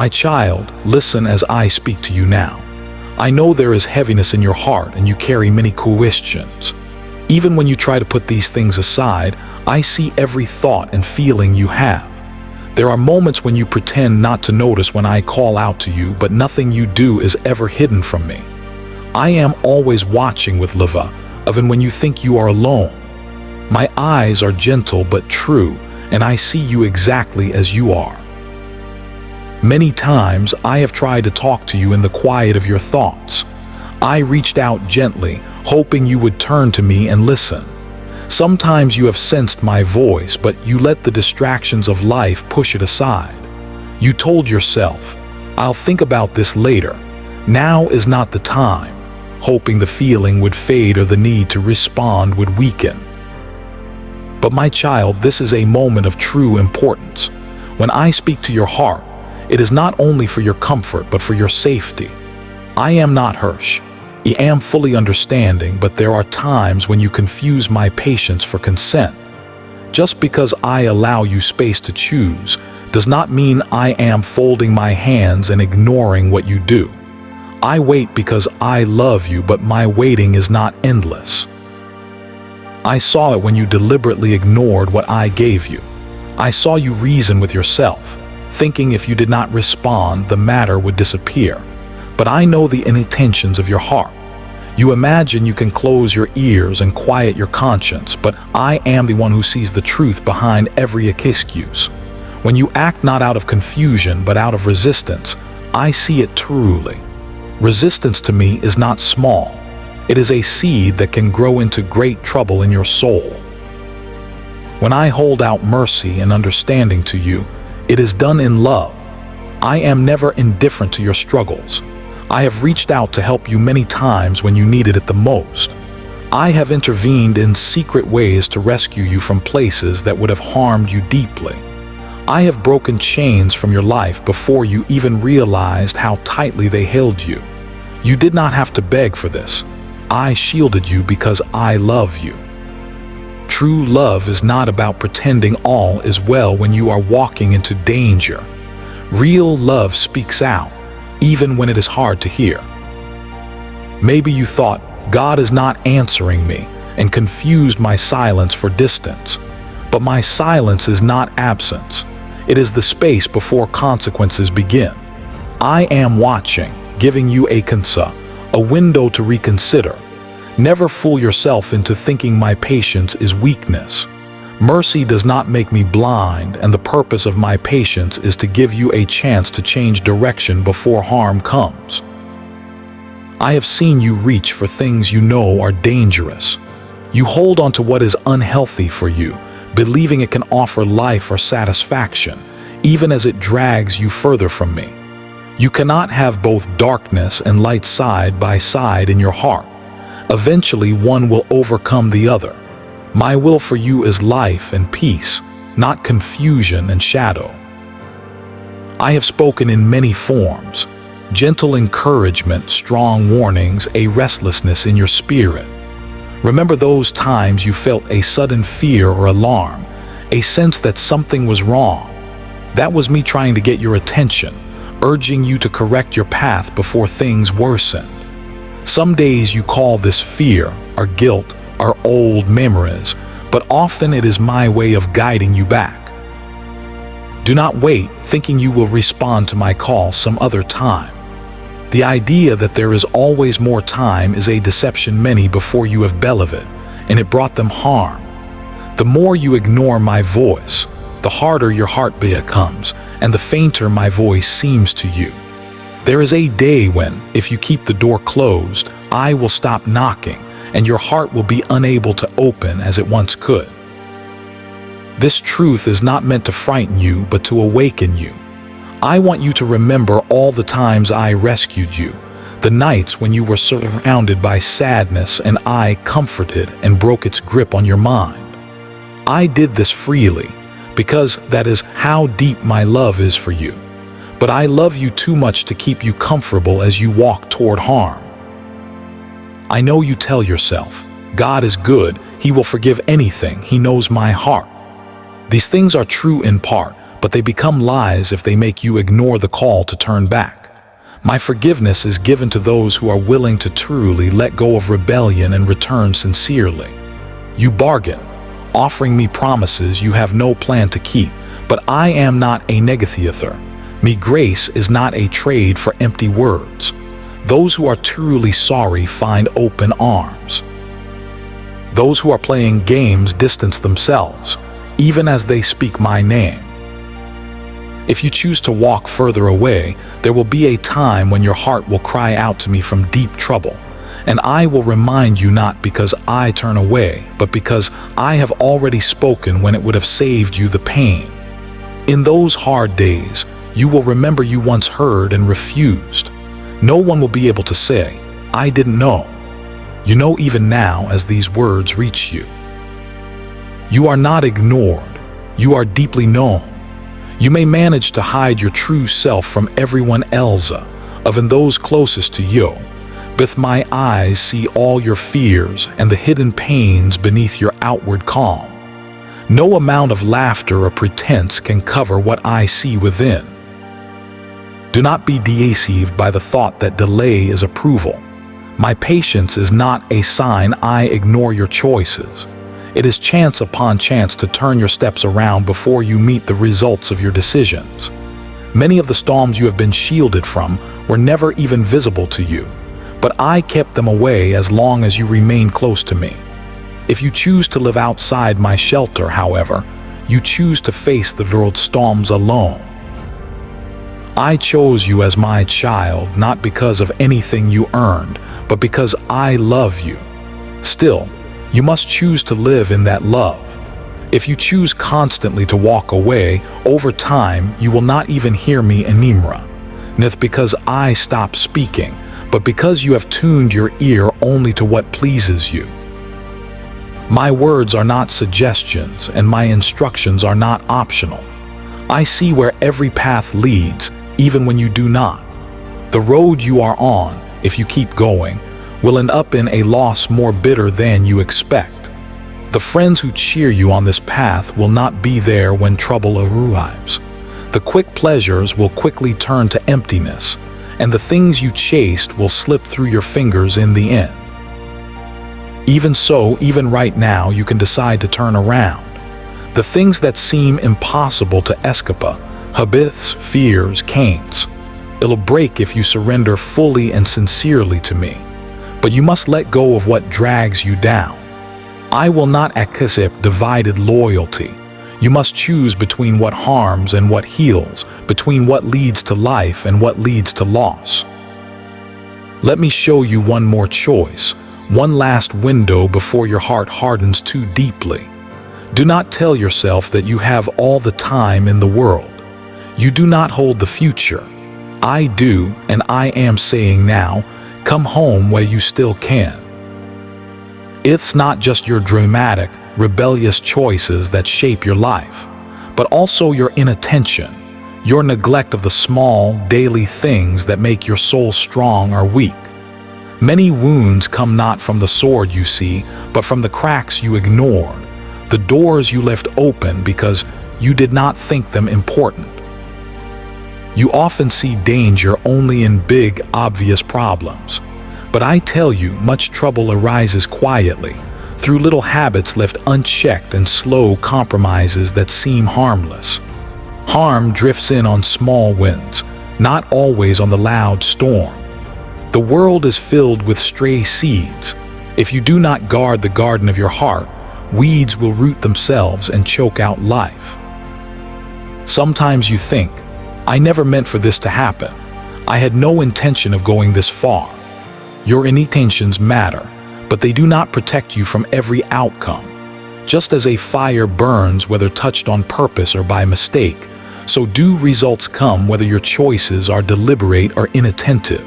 My child, listen as I speak to you now. I know there is heaviness in your heart and you carry many questions. Even when you try to put these things aside, I see every thought and feeling you have. There are moments when you pretend not to notice when I call out to you, but nothing you do is ever hidden from me. I am always watching with love, even when you think you are alone. My eyes are gentle but true, and I see you exactly as you are. Many times I have tried to talk to you in the quiet of your thoughts. I reached out gently, hoping you would turn to me and listen. Sometimes you have sensed my voice, but you let the distractions of life push it aside. You told yourself, "I'll think about this later. Now is not the time," hoping the feeling would fade or the need to respond would weaken. But my child, this is a moment of true importance. When I speak to your heart, it is not only for your comfort, but for your safety. I am not harsh. I am fully understanding, but there are times when you confuse my patience for consent. Just because I allow you space to choose does not mean I am folding my hands and ignoring what you do. I wait because I love you, but my waiting is not endless. I saw it when you deliberately ignored what I gave you. I saw you reason with yourself, thinking if you did not respond, the matter would disappear. But I know the intentions of your heart. You imagine you can close your ears and quiet your conscience, but I am the one who sees the truth behind every excuse. When you act not out of confusion, but out of resistance, I see it truly. Resistance to me is not small. It is a seed that can grow into great trouble in your soul. When I hold out mercy and understanding to you, it is done in love. I am never indifferent to your struggles. I have reached out to help you many times when you needed it the most. I have intervened in secret ways to rescue you from places that would have harmed you deeply. I have broken chains from your life before you even realized how tightly they held you. You did not have to beg for this. I shielded you because I love you. True love is not about pretending all is well when you are walking into danger. Real love speaks out, even when it is hard to hear. Maybe you thought, God is not answering me, and confused my silence for distance. But my silence is not absence. It is the space before consequences begin. I am watching, giving you a 𝐒𝐃, a window to reconsider. Never fool yourself into thinking my patience is weakness. Mercy does not make me blind, and the purpose of my patience is to give you a chance to change direction before harm comes. I have seen you reach for things you know are dangerous. You hold on to what is unhealthy for you, believing it can offer life or satisfaction, even as it drags you further from me. You cannot have both darkness and light side by side in your heart. Eventually, one will overcome the other. My will for you is life and peace, not confusion and shadow. I have spoken in many forms: gentle encouragement, strong warnings, a restlessness in your spirit. Remember those times you felt a sudden fear or alarm, a sense that something was wrong. That was me trying to get your attention, urging you to correct your path before things worsened. Some days you call this fear or guilt or old memories, but often it is my way of guiding you back. Do not wait, thinking you will respond to my call some other time. The idea that there is always more time is a deception many before you have believed, and it brought them harm. The more you ignore my voice, the harder your heart becomes, and the fainter my voice seems to you. There is a day when, if you keep the door closed, I will stop knocking, and your heart will be unable to open as it once could. This truth is not meant to frighten you, but to awaken you. I want you to remember all the times I rescued you, the nights when you were surrounded by sadness and I comforted and broke its grip on your mind. I did this freely, because that is how deep my love is for you. But I love you too much to keep you comfortable as you walk toward harm. I know you tell yourself, God is good, He will forgive anything, He knows my heart. These things are true in part, but they become lies if they make you ignore the call to turn back. My forgiveness is given to those who are willing to truly let go of rebellion and return sincerely. You bargain, offering me promises you have no plan to keep, but I am not a negotiator. Me grace is not a trade for empty words. Those who are truly sorry find open arms. Those who are playing games distance themselves, even as they speak my name. If you choose to walk further away, there will be a time when your heart will cry out to me from deep trouble, and I will remind you not because I turn away, but because I have already spoken when it would have saved you the pain. In those hard days, you will remember you once heard and refused. No one will be able to say, "I didn't know." You know even now as these words reach you. You are not ignored. You are deeply known. You may manage to hide your true self from everyone else, even those closest to you, but my eyes see all your fears and the hidden pains beneath your outward calm. No amount of laughter or pretense can cover what I see within. Do not be deceived by the thought that delay is approval. My patience is not a sign I ignore your choices. It is chance upon chance to turn your steps around before you meet the results of your decisions. Many of the storms you have been shielded from were never even visible to you, but I kept them away as long as you remain close to me. If you choose to live outside my shelter, however, you choose to face the world's storms alone. I chose you as my child not because of anything you earned, but because I love you. Still, you must choose to live in that love. If you choose constantly to walk away, over time you will not even hear me anymore. Not because I stop speaking, but because you have tuned your ear only to what pleases you. My words are not suggestions, and my instructions are not optional. I see where every path leads, even when you do not. The road you are on, if you keep going, will end up in a loss more bitter than you expect. The friends who cheer you on this path will not be there when trouble arrives. The quick pleasures will quickly turn to emptiness, and the things you chased will slip through your fingers in the end. Even so, even right now, you can decide to turn around. The things that seem impossible to escape, habits, fears, canes, it'll break if you surrender fully and sincerely to me. But you must let go of what drags you down. I will not accept divided loyalty. You must choose between what harms and what heals, between what leads to life and what leads to loss. Let me show you one more choice, one last window before your heart hardens too deeply. Do not tell yourself that you have all the time in the world. You do not hold the future. I do, and I am saying now, come home while you still can. It's not just your dramatic, rebellious choices that shape your life, but also your inattention, your neglect of the small, daily things that make your soul strong or weak. Many wounds come not from the sword you see, but from the cracks you ignored, the doors you left open because you did not think them important. You often see danger only in big, obvious problems. But I tell you, much trouble arises quietly, through little habits left unchecked and slow compromises that seem harmless. Harm drifts in on small winds, not always on the loud storm. The world is filled with stray seeds. If you do not guard the garden of your heart, weeds will root themselves and choke out life. Sometimes you think, I never meant for this to happen. I had no intention of going this far. Your intentions matter, but they do not protect you from every outcome. Just as a fire burns whether touched on purpose or by mistake, so do results come whether your choices are deliberate or inattentive.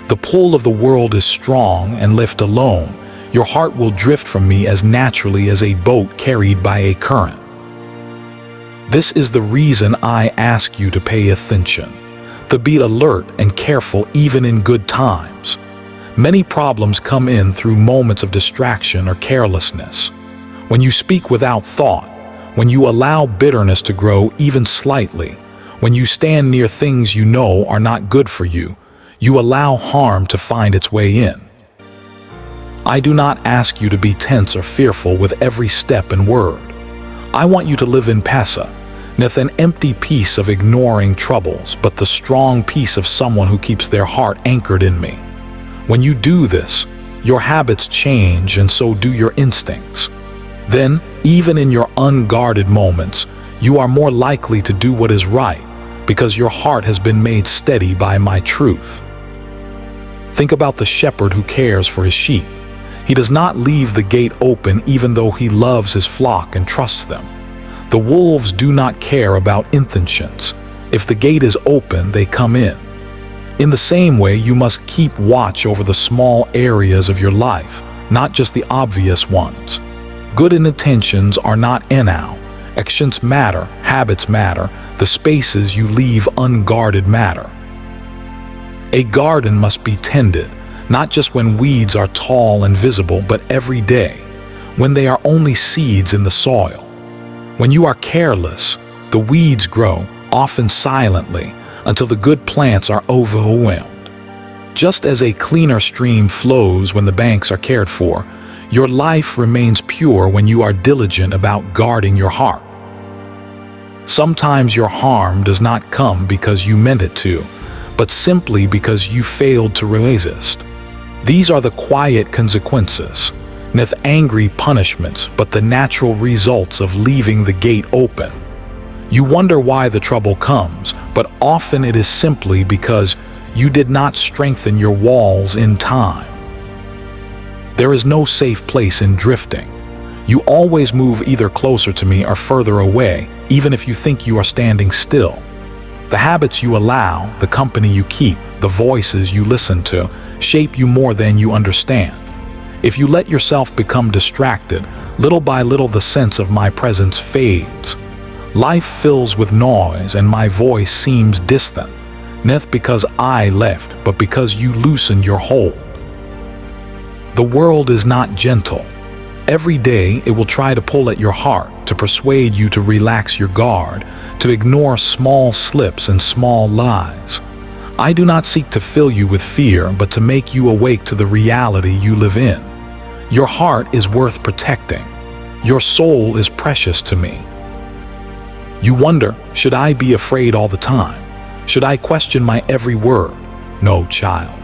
The pull of the world is strong, and left alone, your heart will drift from me as naturally as a boat carried by a current. This is the reason I ask you to pay attention, to be alert and careful even in good times. Many problems come in through moments of distraction or carelessness. When you speak without thought, when you allow bitterness to grow even slightly, when you stand near things you know are not good for you, you allow harm to find its way in. I do not ask you to be tense or fearful with every step and word. I want you to live in pesa, not an empty peace of ignoring troubles, but the strong peace of someone who keeps their heart anchored in me. When you do this, your habits change and so do your instincts. Then, even in your unguarded moments, you are more likely to do what is right because your heart has been made steady by my truth. Think about the shepherd who cares for his sheep. He does not leave the gate open even though he loves his flock and trusts them. The wolves do not care about intentions. If the gate is open, they come in. In the same way, you must keep watch over the small areas of your life, not just the obvious ones. Good intentions are not enow. Actions matter, habits matter, the spaces you leave unguarded matter. A garden must be tended, not just when weeds are tall and visible, but every day, when they are only seeds in the soil. When you are careless, the weeds grow, often silently, until the good plants are overwhelmed. Just as a cleaner stream flows when the banks are cared for, your life remains pure when you are diligent about guarding your heart. Sometimes your harm does not come because you meant it to, but simply because you failed to resist. These are the quiet consequences, not angry punishments, but the natural results of leaving the gate open. You wonder why the trouble comes, but often it is simply because you did not strengthen your walls in time. There is no safe place in drifting. You always move either closer to me or further away, even if you think you are standing still. The habits you allow, the company you keep, the voices you listen to, shape you more than you understand. If you let yourself become distracted, little by little the sense of my presence fades. Life fills with noise and my voice seems distant, not because I left, but because you loosened your hold. The world is not gentle. Every day it will try to pull at your heart, to persuade you to relax your guard, to ignore small slips and small lies. I do not seek to fill you with fear, but to make you awake to the reality you live in. Your heart is worth protecting. Your soul is precious to me. You wonder, should I be afraid all the time? Should I question my every word? No, child.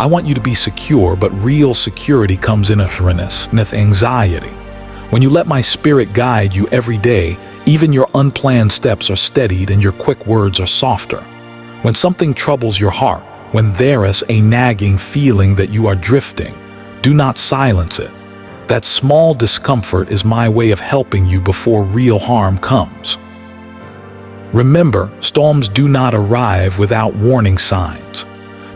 I want you to be secure, but real security comes in awareness, not anxiety. When you let my spirit guide you every day, even your unplanned steps are steadied and your quick words are softer. When something troubles your heart, when there is a nagging feeling that you are drifting, do not silence it. That small discomfort is my way of helping you before real harm comes. Remember, storms do not arrive without warning signs.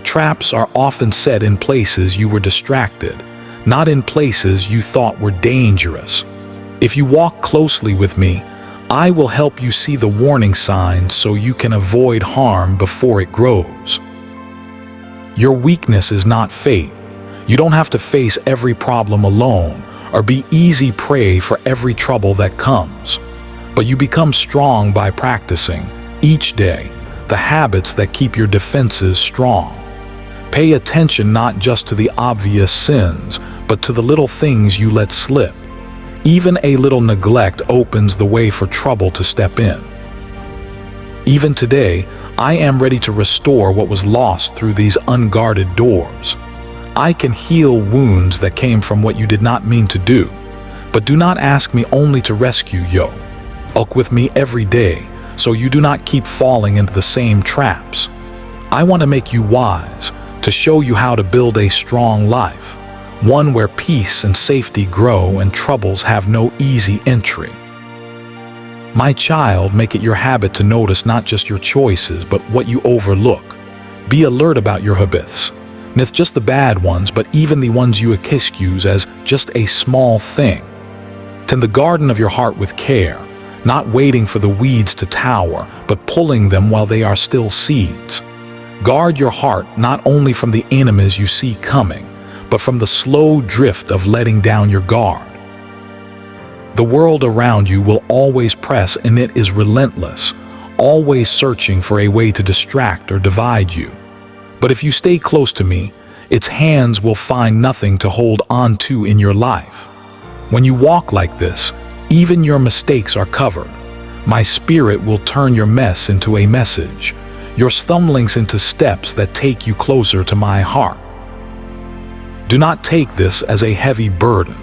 Traps are often set in places you were distracted, not in places you thought were dangerous. If you walk closely with me, I will help you see the warning signs so you can avoid harm before it grows. Your weakness is not fate. You don't have to face every problem alone or be easy prey for every trouble that comes. But you become strong by practicing, each day, the habits that keep your defenses strong. Pay attention not just to the obvious sins, but to the little things you let slip. Even a little neglect opens the way for trouble to step in. Even today, I am ready to restore what was lost through these unguarded doors. I can heal wounds that came from what you did not mean to do, but do not ask me only to rescue you. Walk with me every day, so you do not keep falling into the same traps. I want to make you wise, to show you how to build a strong life, one where peace and safety grow and troubles have no easy entry. My child, make it your habit to notice not just your choices, but what you overlook. Be alert about your habits, not just the bad ones, but even the ones you excuse as just a small thing. Tend the garden of your heart with care, not waiting for the weeds to tower, but pulling them while they are still seeds. Guard your heart not only from the enemies you see coming, but from the slow drift of letting down your guard. The world around you will always press, and it is relentless, always searching for a way to distract or divide you. But if you stay close to me, its hands will find nothing to hold on to in your life. When you walk like this, even your mistakes are covered. My spirit will turn your mess into a message, your stumblings into steps that take you closer to my heart. Do not take this as a heavy burden.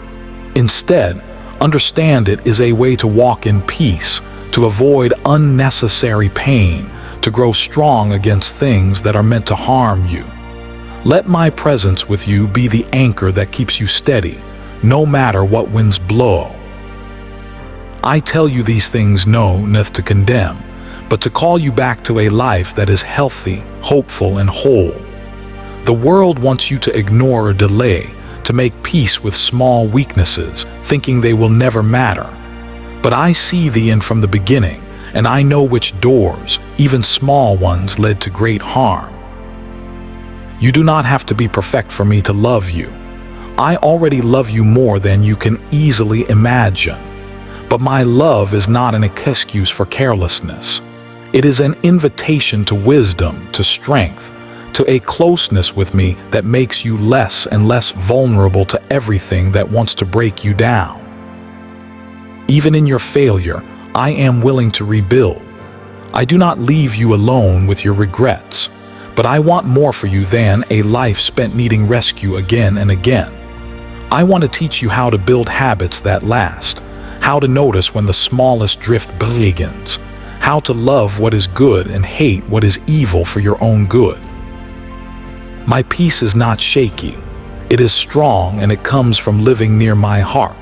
Instead, understand it is a way to walk in peace, to avoid unnecessary pain, to grow strong against things that are meant to harm you. Let my presence with you be the anchor that keeps you steady, no matter what winds blow. I tell you these things not to condemn, but to call you back to a life that is healthy, hopeful, and whole. The world wants you to ignore or delay, to make peace with small weaknesses, thinking they will never matter. But I see the end from the beginning, and I know which doors, even small ones, led to great harm. You do not have to be perfect for me to love you. I already love you more than you can easily imagine. But my love is not an excuse for carelessness. It is an invitation to wisdom, to strength, to a closeness with me that makes you less and less vulnerable to everything that wants to break you down. Even in your failure, I am willing to rebuild. I do not leave you alone with your regrets, but I want more for you than a life spent needing rescue again and again. I want to teach you how to build habits that last, how to notice when the smallest drift begins, how to love what is good and hate what is evil for your own good. My peace is not shaky. It is strong, and it comes from living near my heart.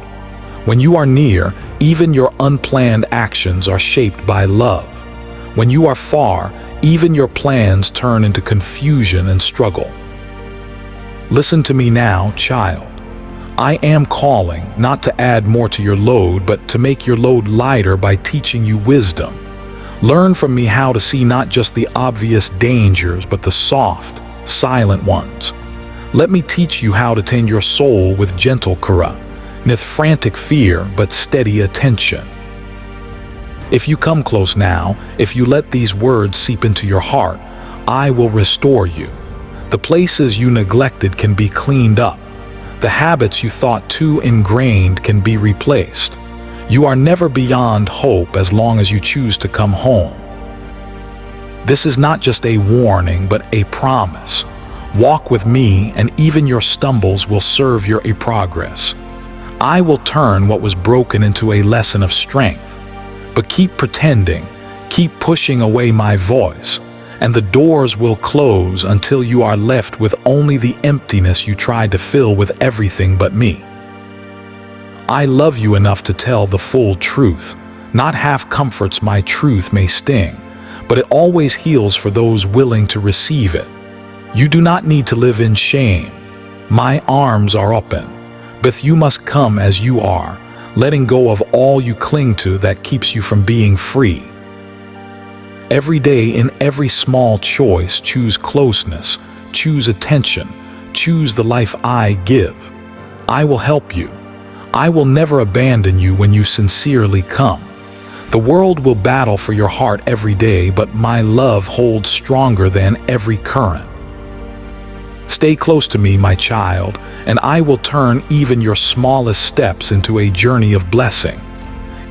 When you are near, even your unplanned actions are shaped by love. When you are far, even your plans turn into confusion and struggle. Listen to me now, child. I am calling not to add more to your load, but to make your load lighter by teaching you wisdom. Learn from me how to see not just the obvious dangers, but the soft, silent ones. Let me teach you how to tend your soul with gentle 𝐒𝐾𝐒, with frantic fear but steady attention. If you come close now, if you let these words seep into your heart, I will restore you. The places you neglected can be cleaned up. The habits you thought too ingrained can be replaced. You are never beyond hope as long as you choose to come home. This is not just a warning, but a promise. Walk with me, and even your stumbles will serve your progress. I will turn what was broken into a lesson of strength. But keep pretending, keep pushing away my voice, and the doors will close until you are left with only the emptiness you tried to fill with everything but me. I love you enough to tell the full truth. Not half comforts my truth may sting, but it always heals for those willing to receive it. You do not need to live in shame. My arms are open, but you must come as you are, letting go of all you cling to that keeps you from being free. Every day, in every small choice, choose closeness, choose attention, choose the life I give. I will help you. I will never abandon you when you sincerely come. The world will battle for your heart every day, but my love holds stronger than every current. Stay close to me, my child, and I will turn even your smallest steps into a journey of blessing.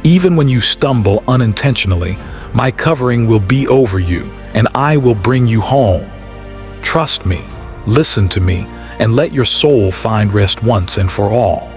Even when you stumble unintentionally, my covering will be over you, and I will bring you home. Trust me, listen to me, and let your soul find rest once and for all.